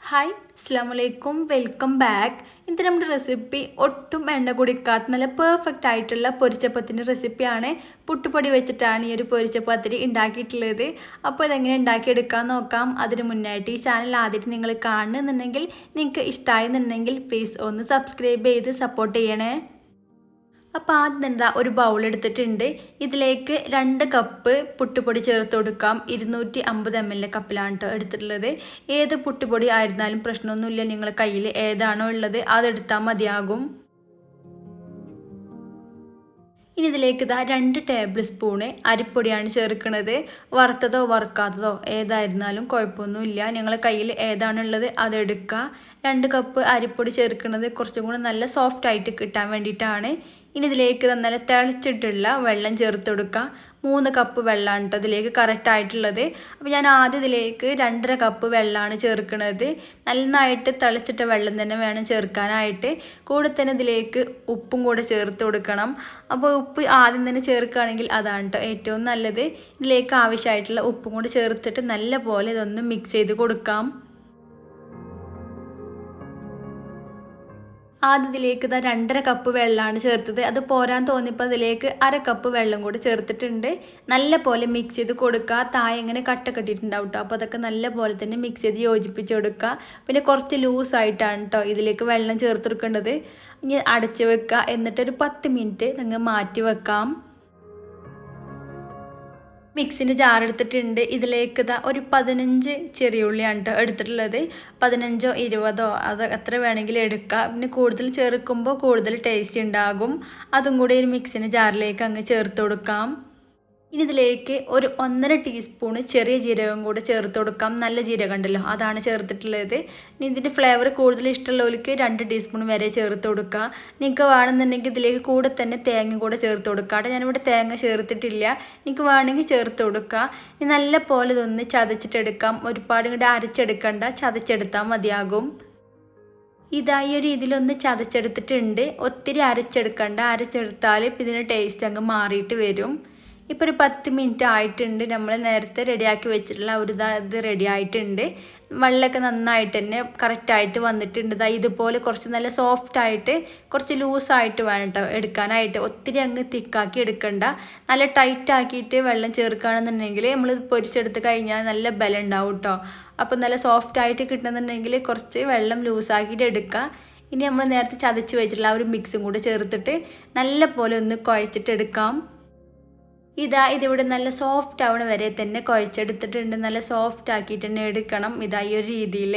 Hi അസ്സലാമലൈക്കും welcome back. ഇന്നത്തെ നമ്മുടെ റെസിപ്പി ഒട്ടും എണ്ണ കുടിക്കാത്ത നല്ല പെർഫെക്റ്റ് ആയിട്ടുള്ള പൊരിച്ചപ്പത്തിൻ്റെ റെസിപ്പിയാണ്. പുട്ടുപൊടി വെച്ചിട്ടാണ് ഈ ഒരു പൊരിച്ചപ്പത്തിരി ഉണ്ടാക്കിയിട്ടുള്ളത്. അപ്പോൾ ഇതെങ്ങനെ ഉണ്ടാക്കിയെടുക്കാൻ നോക്കാം. അതിന് മുന്നായിട്ട് ഈ ചാനൽ ആദ്യമായിട്ട് നിങ്ങൾ കാണുന്നുണ്ടെങ്കിൽ നിങ്ങൾക്ക് ഇഷ്ടമായെന്നുണ്ടെങ്കിൽ പ്ലീസ് ഒന്ന് സബ്സ്ക്രൈബ് ചെയ്ത് സപ്പോർട്ട് ചെയ്യണേ. അപ്പോൾ ആദ്യം എന്താ ഒരു ബൗൾ എടുത്തിട്ടുണ്ട്. ഇതിലേക്ക് 2 കപ്പ് പുട്ടുപൊടി ചേർത്ത് കൊടുക്കാം. 250 ml കപ്പിലാണ് കേട്ടോ എടുത്തിട്ടുള്ളത്. ഏത് പുട്ടുപൊടി ആയിരുന്നാലും പ്രശ്നമൊന്നുമില്ല, നിങ്ങളുടെ കയ്യിൽ ഏതാണോ ഉള്ളത് അതെടുത്താൽ മതിയാകും. ഇനി ഇതിലേക്ക് 2 ടേബിൾ സ്പൂണ് അരിപ്പൊടിയാണ് ചേർക്കുന്നത്. വറുത്തതോ വറുക്കാത്തതോ ഏതായിരുന്നാലും കുഴപ്പമൊന്നുമില്ല, നിങ്ങളുടെ കയ്യിൽ ഏതാണുള്ളത് അതെടുക്കുക. 2 കപ്പ് അരിപ്പൊടി ചേർക്കുന്നത് കുറച്ചും കൂടി നല്ല സോഫ്റ്റ് ആയിട്ട് കിട്ടാൻ വേണ്ടിയിട്ടാണ്. ഇനി ഇതിലേക്ക് നല്ല തിളച്ചിട്ടുള്ള വെള്ളം ചേർത്ത് കൊടുക്കുക. 3 കപ്പ് വെള്ളമാണ് കേട്ടോ ഇതിലേക്ക് കറക്റ്റ് ആയിട്ടുള്ളത്. അപ്പോൾ ഞാൻ ആദ്യം ഇതിലേക്ക് 2.5 കപ്പ് വെള്ളമാണ് ചേർക്കുന്നത്. നന്നായിട്ട് തിളച്ചിട്ട വെള്ളം തന്നെ വേണം ചേർക്കാനായിട്ട്. കൂടെ തന്നെ ഇതിലേക്ക് ഉപ്പും കൂടെ ചേർത്ത് കൊടുക്കണം. അപ്പോൾ ഉപ്പ് ആദ്യം തന്നെ ചേർക്കുകയാണെങ്കിൽ അതാണ് കേട്ടോ ഏറ്റവും നല്ലത്. ഇതിലേക്ക് ആവശ്യമായിട്ടുള്ള ഉപ്പും കൂടെ ചേർത്തിട്ട് നല്ല പോലെ ഇതൊന്ന് മിക്സ് ചെയ്ത് കൊടുക്കാം. ആദ്യം ഇതിലേക്ക് 2.5 കപ്പ് വെള്ളമാണ് ചേർത്തത്. അത് പോരാൻ തോന്നിയപ്പോൾ അതിലേക്ക് 1/2 കപ്പ് വെള്ളം കൂടി ചേർത്തിട്ടുണ്ട്. നല്ല പോലെ മിക്സ് ചെയ്ത് കൊടുക്കുക. താഴെ ഇങ്ങനെ കട്ട കെട്ടിയിട്ടുണ്ടാവും കേട്ടോ. അപ്പോൾ അതൊക്കെ നല്ല പോലെ തന്നെ മിക്സ് ചെയ്ത് യോജിപ്പിച്ച് കൊടുക്കുക. പിന്നെ കുറച്ച് ലൂസായിട്ടാണ് കേട്ടോ ഇതിലേക്ക് വെള്ളം ചേർത്ത് കൊടുക്കേണ്ടത്. ഇനി അടച്ച് വെക്കുക. എന്നിട്ടൊരു 10 മിനിറ്റ് നിങ്ങൾ മാറ്റി വെക്കാം. മിക്സിൻ്റെ ജാർ എടുത്തിട്ടുണ്ട്. ഇതിലേക്ക് ഒരു 15 ചെറിയ ഉള്ളിയാണ് കേട്ടോ എടുത്തിട്ടുള്ളത്. 15ഓ 20ഓ അത് എത്ര വേണമെങ്കിലും എടുക്കുക. പിന്നെ കൂടുതൽ ചേർക്കുമ്പോൾ കൂടുതൽ ടേസ്റ്റ് ഉണ്ടാകും. അതും കൂടി ഒരു മിക്സിൻ്റെ ജാറിലേക്ക് അങ്ങ് ചേർത്ത് കൊടുക്കാം. ഇനി ഇതിലേക്ക് ഒരു 1.5 ടീസ്പൂണ് ചെറിയ ജീരകം കൂടെ ചേർത്ത് കൊടുക്കാം. നല്ല ജീരകം ഉണ്ടല്ലോ അതാണ് ചേർത്തിട്ടുള്ളത്. ഇനി ഇതിൻ്റെ ഫ്ലേവർ കൂടുതൽ ഇഷ്ടമുള്ളവർക്ക് 2 ടീസ്പൂൺ വരെ ചേർത്ത് കൊടുക്കുക. നിങ്ങൾക്ക് വേണമെന്നുണ്ടെങ്കിൽ ഇതിലേക്ക് കൂടെ തന്നെ തേങ്ങ കൂടെ ചേർത്ത് കൊടുക്കുക. ഞാനിവിടെ തേങ്ങ ചേർത്തിട്ടില്ല, നിങ്ങൾക്ക് വേണമെങ്കിൽ ചേർത്ത് കൊടുക്കുക. ഇനി നല്ല പോലെ ഇതൊന്ന് ചതച്ചിട്ടെടുക്കാം. ഒരുപാട് ഇങ്ങോട്ട് അരച്ചെടുക്കണ്ട, ചതച്ചെടുത്താൽ മതിയാകും. ഇതായി ഒരു ഇതിലൊന്ന് ചതച്ചെടുത്തിട്ടുണ്ട്. ഒത്തിരി അരച്ചെടുക്കണ്ട, അരച്ചെടുത്താൽ ഇതിൻ്റെ ടേസ്റ്റ് അങ്ങ് മാറിയിട്ട് വരും. ഇപ്പോൾ ഒരു 10 മിനിറ്റ് ആയിട്ടുണ്ട്. നമ്മൾ നേരത്തെ റെഡിയാക്കി വെച്ചിട്ടുള്ള ഒരു ഇത് റെഡി ആയിട്ടുണ്ട്. വെള്ളമൊക്കെ നന്നായിട്ട് തന്നെ കറക്റ്റായിട്ട് വന്നിട്ടുണ്ട്. ഇതുപോലെ കുറച്ച് നല്ല സോഫ്റ്റായിട്ട് കുറച്ച് ലൂസായിട്ട് വേണം കേട്ടോ എടുക്കാനായിട്ട്. ഒത്തിരി അങ്ങ് തിക്കാക്കി എടുക്കണ്ട. നല്ല ടൈറ്റ് ആക്കിയിട്ട് വെള്ളം ചേർക്കുകയാണെന്നുണ്ടെങ്കിൽ നമ്മൾ പൊരിച്ചെടുത്ത് കഴിഞ്ഞാൽ നല്ല ബലം ഉണ്ടാവും കേട്ടോ. അപ്പോൾ നല്ല സോഫ്റ്റായിട്ട് കിട്ടണമെന്നുണ്ടെങ്കിൽ കുറച്ച് വെള്ളം ലൂസാക്കിയിട്ട് എടുക്കുക. ഇനി നമ്മൾ നേരത്തെ ചതച്ച് വെച്ചിട്ടുള്ള ആ ഒരു മിക്സും കൂടെ ചേർത്തിട്ട് നല്ല പോലെ ഒന്ന് കുഴച്ചിട്ടെടുക്കാം. ഇതിവിടെ നല്ല സോഫ്റ്റ് ആവണ വരെ തന്നെ കുഴച്ചെടുത്തിട്ടുണ്ട്. നല്ല സോഫ്റ്റ് ആക്കിയിട്ട് തന്നെ എടുക്കണം. ഈ ഒരു രീതിയിൽ.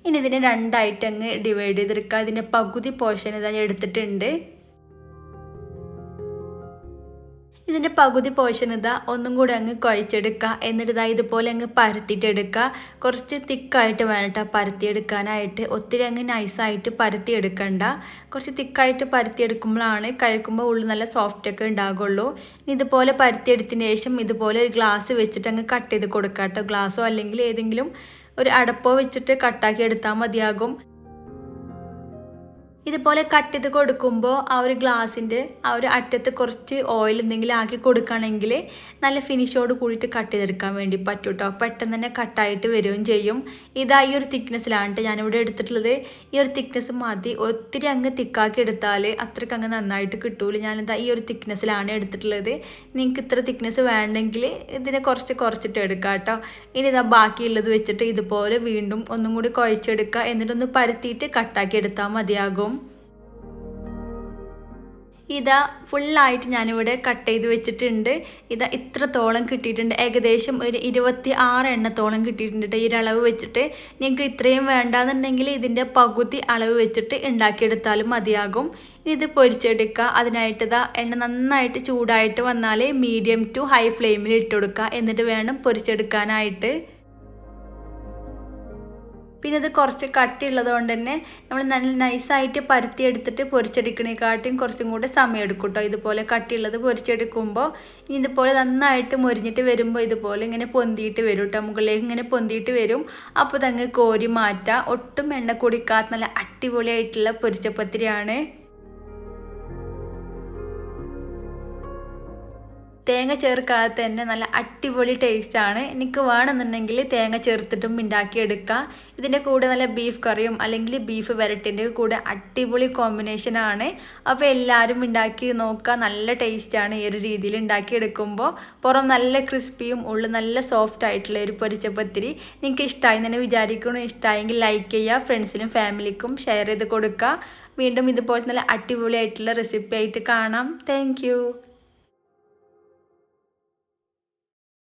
ഇനി ഇതിനെ 2 ആയിട്ട് അങ്ങ് ഡിവൈഡ് ചെയ്തെടുക്കുക. ഇതിൻ്റെ പകുതി പോർഷൻ എടുത്തിട്ടുണ്ട്. ഇതിൻ്റെ പകുതി പോർഷൻ ഒന്നും കൂടെ അങ്ങ് കുഴച്ചെടുക്കുക. എന്നിട്ട് ഇതുപോലെ അങ്ങ് പരത്തിയിട്ടെടുക്കുക. കുറച്ച് തിക്കായിട്ട് വേണം കേട്ടോ പരത്തിയെടുക്കാനായിട്ട്. ഒത്തിരി അങ്ങ് നൈസായിട്ട് പരത്തിയെടുക്കണ്ട. കുറച്ച് തിക്കായിട്ട് പരത്തിയെടുക്കുമ്പോഴാണ് കഴിക്കുമ്പോൾ ഉള്ളിൽ നല്ല സോഫ്റ്റൊക്കെ ഉണ്ടാകുള്ളൂ. ഇനി ഇതുപോലെ പരത്തിയെടുത്തതിന് ശേഷം ഇതുപോലെ ഒരു ഗ്ലാസ് വെച്ചിട്ട് അങ്ങ് കട്ട് ചെയ്ത് കൊടുക്കുക കേട്ടോ. ഗ്ലാസ്സോ അല്ലെങ്കിൽ ഏതെങ്കിലും ഒരു അടപ്പോ വെച്ചിട്ട് കട്ടാക്കി എടുത്താൽ മതിയാകും. ഇതുപോലെ കട്ട് ചെയ്ത് കൊടുക്കുമ്പോൾ ആ ഒരു ഗ്ലാസിൻ്റെ ആ ഒരു അറ്റത്ത് കുറച്ച് ഓയിൽ എന്തെങ്കിലും ആക്കി കൊടുക്കുകയാണെങ്കിൽ നല്ല ഫിനിഷോട് കൂടിയിട്ട് കട്ട് ചെയ്തെടുക്കാൻ വേണ്ടി പറ്റും കേട്ടോ. പെട്ടെന്ന് തന്നെ കട്ടായിട്ട് വരികയും ചെയ്യും. ഈ ഒരു തിക്നെസ്സിലാണ് കേട്ടോ ഞാനിവിടെ എടുത്തിട്ടുള്ളത്. ഈ ഒരു തിക്നെസ് മതി. ഒത്തിരി അങ്ങ് തിക്കാക്കി എടുത്താൽ അത്രയ്ക്ക് അങ്ങ് നന്നായിട്ട് കിട്ടൂല. ഈ ഒരു തിക്നെസ്സിലാണ് എടുത്തിട്ടുള്ളത്. നിങ്ങൾക്ക് ഇത്ര തിക്നെസ് വേണ്ടെങ്കിൽ ഇതിനെ കുറച്ചിട്ട് എടുക്കാം കേട്ടോ. ഇനി ബാക്കിയുള്ളത് വെച്ചിട്ട് ഇതുപോലെ വീണ്ടും ഒന്നും കൂടി കുഴച്ചെടുക്കുക. എന്നിട്ടൊന്ന് പരത്തിയിട്ട് കട്ടാക്കി എടുത്താൽ മതിയാകും. ഫുള്ളായിട്ട് ഞാനിവിടെ കട്ട് ചെയ്ത് വെച്ചിട്ടുണ്ട്. ഇത്രത്തോളം കിട്ടിയിട്ടുണ്ട്. ഏകദേശം ഒരു 26 എണ്ണത്തോളം കിട്ടിയിട്ടുണ്ട് ഈ ഒരു അളവ് വെച്ചിട്ട്. നിങ്ങൾക്ക് ഇത്രയും വേണ്ടാന്നുണ്ടെങ്കിൽ ഇതിൻ്റെ പകുതി അളവ് വെച്ചിട്ട് ഉണ്ടാക്കിയെടുത്താലും മതിയാകും. ഇനി ഇത് പൊരിച്ചെടുക്കുക. അതിനായിട്ട് എണ്ണ നന്നായിട്ട് ചൂടായിട്ട് വന്നാൽ മീഡിയം ടു ഹൈ ഫ്ലെയിമിൽ ഇട്ട് കൊടുക്കുക. എന്നിട്ട് വേണം പൊരിച്ചെടുക്കാനായിട്ട്. പിന്നെ ഇത് കുറച്ച് കട്ടിയുള്ളത് കൊണ്ട് തന്നെ നമ്മൾ നല്ല നൈസായിട്ട് പരത്തിയെടുത്തിട്ട് പൊരിച്ചെടുക്കണേക്കാട്ടും കുറച്ചും കൂടെ സമയം എടുക്കും കേട്ടോ. ഇതുപോലെ കട്ടിയുള്ളത് പൊരിച്ചെടുക്കുമ്പോൾ ഇതുപോലെ നന്നായിട്ട് മൊരിഞ്ഞിട്ട് വരുമ്പോൾ ഇതുപോലെ ഇങ്ങനെ പൊന്തിയിട്ട് വരും കേട്ടോ. മുകളിലേക്ക് ഇങ്ങനെ പൊന്തിയിട്ട് വരും. അപ്പോൾ അതങ്ങ് കോരി മാറ്റുക. ഒട്ടും എണ്ണ കുടിക്കാത്ത നല്ല അടിപൊളിയായിട്ടുള്ള പൊരിച്ചപ്പത്തിരിയാണ്. തേങ്ങ ചേർക്കാതെ തന്നെ നല്ല അടിപൊളി ടേസ്റ്റാണ്. എനിക്ക് വേണമെന്നുണ്ടെങ്കിൽ തേങ്ങ ചേർത്തിട്ടും ഉണ്ടാക്കിയെടുക്കാം. ഇതിൻ്റെ കൂടെ നല്ല ബീഫ് കറിയും അല്ലെങ്കിൽ ബീഫ് വരട്ടിൻ്റെ കൂടെ അടിപൊളി കോമ്പിനേഷനാണ്. അപ്പോൾ എല്ലാവരും ഉണ്ടാക്കി നോക്കുക. നല്ല ടേസ്റ്റാണ് ഈ ഒരു രീതിയിൽ ഉണ്ടാക്കിയെടുക്കുമ്പോൾ. പുറം നല്ല ക്രിസ്പിയും ഉള്ളിൽ നല്ല സോഫ്റ്റ് ആയിട്ടുള്ള ഒരു പൊരിച്ച പത്തിരി. നിങ്ങൾക്ക് ഇഷ്ടമായി തന്നെ വിചാരിക്കണം. ഇഷ്ടമായെങ്കിൽ ലൈക്ക് ചെയ്യുക, ഫ്രണ്ട്സിനും ഫാമിലിക്കും ഷെയർ ചെയ്ത് കൊടുക്കുക. വീണ്ടും ഇതുപോലെ നല്ല അടിപൊളിയായിട്ടുള്ള റെസിപ്പി ആയിട്ട് കാണാം. താങ്ക്